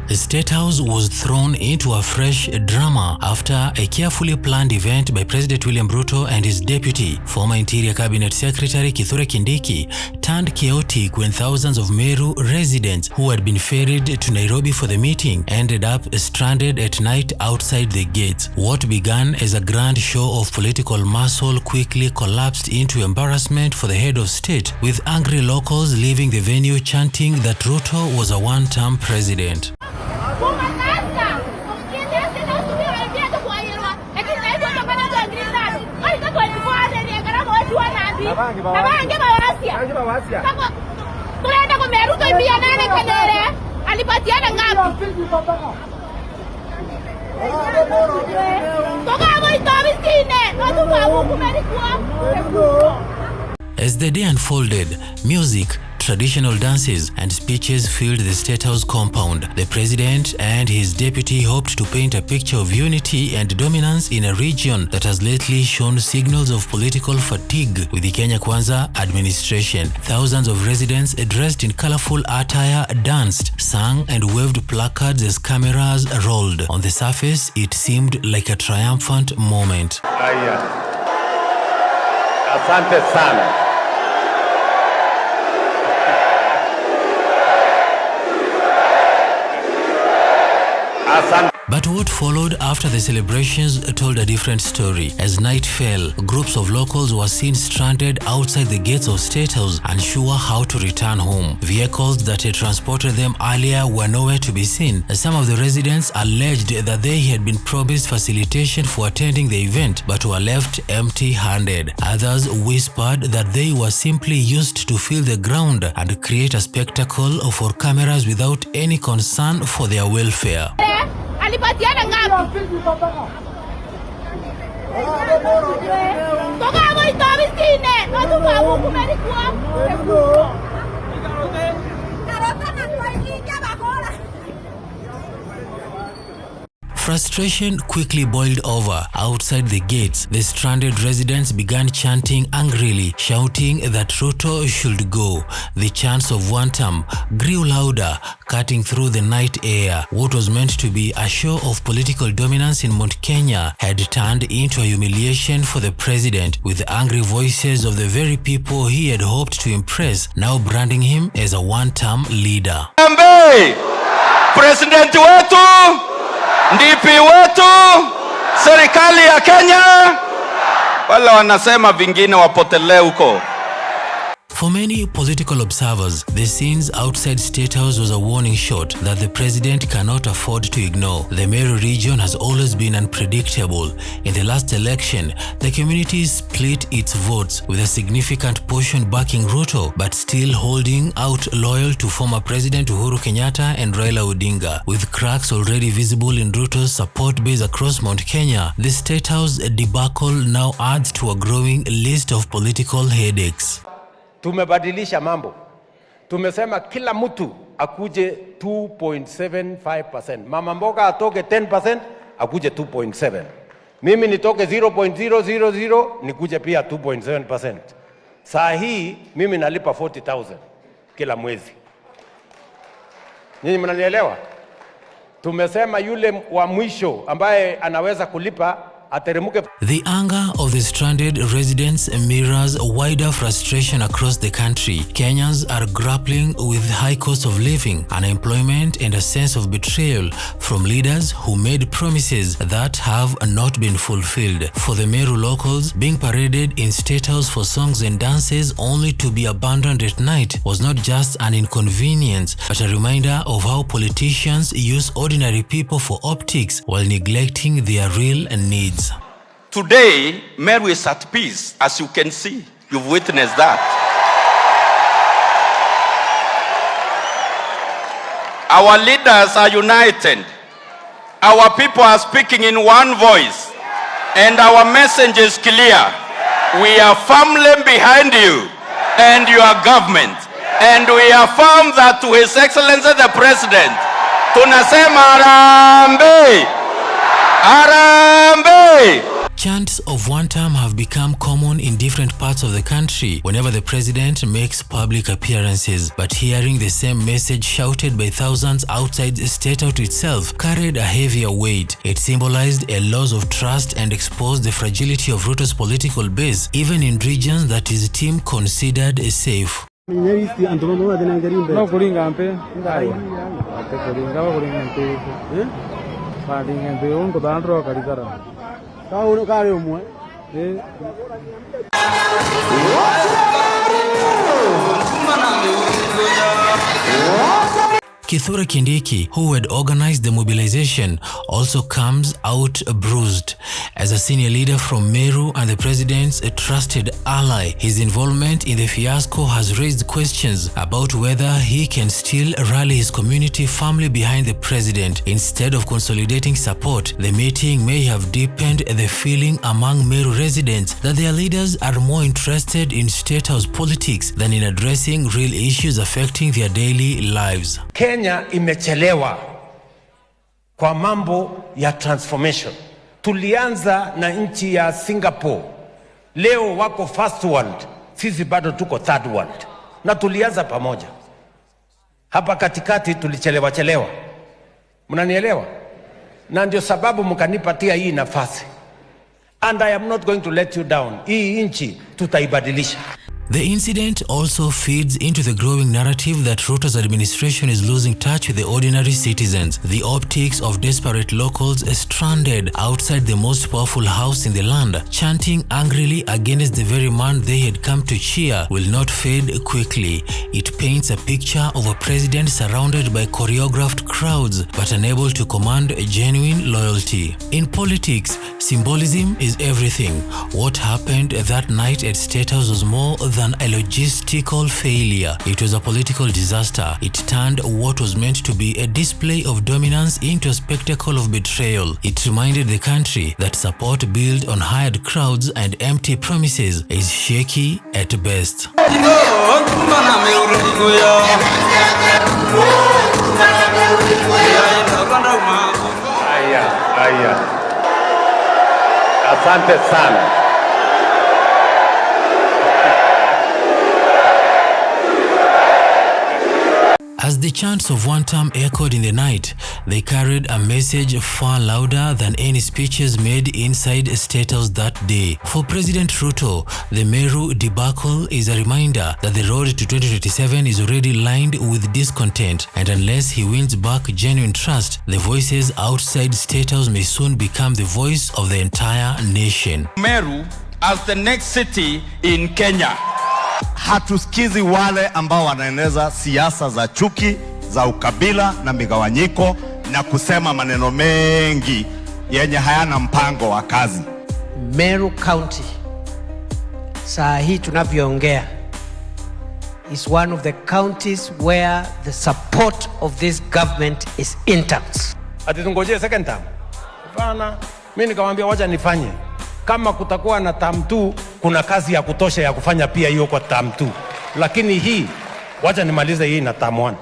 The State House was thrown into a fresh drama after a carefully planned event by President William RUTO and his deputy, former Interior Cabinet Secretary KITHURE Kindiki, turned chaotic when thousands of Meru residents who had been ferried to Nairobi for the meeting ended up stranded at night outside the gates. What began as a grand show of political muscle quickly collapsed into embarrassment for the head of state, with angry locals leaving the venue chanting that RUTO was a one-term president. As the day unfolded, music, traditional dances and speeches filled the State House compound. The president and his deputy hoped to paint a picture of unity and dominance in a region that has lately shown signals of political fatigue with the Kenya Kwanza administration. Thousands of residents dressed in colorful attire danced, sang and waved placards as cameras rolled. On the surface, it seemed like a triumphant moment. Asante sana. But what followed after the celebrations told a different story. As night fell, groups of locals were seen stranded outside the gates of State House, unsure how to return home. Vehicles that had transported them earlier were nowhere to be seen. Some of the residents alleged that they had been promised facilitation for attending the event, but were left empty-handed. Others whispered that they were simply used to fill the ground and create a spectacle for cameras without any concern for their welfare. Frustration quickly boiled over. Outside the gates, the stranded residents began chanting angrily, shouting that RUTO should go. The chants of one term grew louder, cutting through the night air. What was meant to be a show of political dominance in Mount Kenya had turned into a humiliation for the president, with the angry voices of the very people he had hoped to impress now branding him as a one-term leader. President wetu, DP wetu, serikali ya Kenya, wala wanasema vingine wapotelee huko. For many political observers, the scenes outside State House was a warning shot that the president cannot afford to ignore. The MERU region has always been unpredictable. In the last election, the community split its votes, with a significant portion backing RUTO, but still holding out loyal to former President Uhuru Kenyatta and Raila Odinga. With cracks already visible in RUTO's support base across Mount Kenya, the State House debacle now adds to a growing list of political headaches. Tumebadilisha mambo. Tumesema kila mtu akuje 2.75%. Mama mboga atoke 10%, akuje 2.7. Mimi nitoke 0.000, nikuje pia 2.7%. Saa hii mimi nalipa 40,000 kila mwezi. Nyinyi mnanielewa? Tumesema yule wa mwisho ambaye anaweza kulipa ateremuke. The anger of the stranded residents mirrors wider frustration across the country. Kenyans are grappling with the high cost of living, unemployment, and a sense of betrayal from leaders who made promises that have not been fulfilled. For the Meru locals, being paraded in State House for songs and dances only to be abandoned at night was not just an inconvenience, but a reminder of how politicians use ordinary people for optics while neglecting their real needs. Today, Meru is at peace, as you can see. You've witnessed that. Our leaders are united. Our people are speaking in one voice. And our message is clear. We are firmly behind you and your government. And we affirm that to His Excellency the President, tunasema harambee, harambee. Chants of one term have become common in different parts of the country whenever the president makes public appearances, but hearing the same message shouted by thousands outside the State House itself carried a heavier weight. It symbolized a loss of trust and exposed the fragility of Ruto's political base, even in regions that his team considered safe. KITHURE Kindiki, who had organized the mobilization, also comes out bruised. As a senior leader from MERU and the president's trusted ally, his involvement in the fiasco has raised questions about whether he can still rally his community firmly behind the president. Instead of consolidating support, the meeting may have deepened the feeling among MERU residents that their leaders are more interested in State House politics than in addressing real issues affecting their daily lives. Kenya imechelewa kwa mambo ya transformation. Tulianza na nchi ya Singapore. Leo wako first world, sisi bado tuko third world. Na tulianza pamoja. Hapa katikati tulichelewa. Mnanielewa? Na ndio sababu mkanipatia hii nafasi. And I am not going to let you down. Hii nchi tutaibadilisha. The incident also feeds into the growing narrative that Ruto's administration is losing touch with the ordinary citizens. The optics of desperate locals stranded outside the most powerful house in the land, chanting angrily against the very man they had come to cheer, will not fade quickly. It paints a picture of a president surrounded by choreographed crowds but unable to command genuine loyalty. In politics, symbolism is everything. What happened that night at State House was more than a logistical failure. It was a political disaster. It turned what was meant to be a display of dominance into a spectacle of betrayal. It reminded the country that support built on hired crowds and empty promises is shaky at best. Asante sana. As the chants of one term echoed in the night, they carried a message far louder than any speeches made inside State House that day. For President Ruto, the MERU debacle is a reminder that the road to 2027 is already lined with discontent, and unless he wins back genuine trust, the voices outside State House may soon become the voice of the entire nation. MERU as the next city in Kenya. Hatusikizi wale ambao wanaeneza siasa za chuki, za ukabila na migawanyiko na kusema maneno mengi yenye hayana mpango wa kazi. Meru County, saa hii tunavyoongea, is one of the counties where the support of this government is intact. Ati tungojee second term? Hapana, mimi nikamwambia wacha nifanye. Kama kutakuwa na term 2, kuna kazi ya kutosha ya kufanya pia hiyo kwa term 2. Lakini hii wacha nimalize hii na term 1.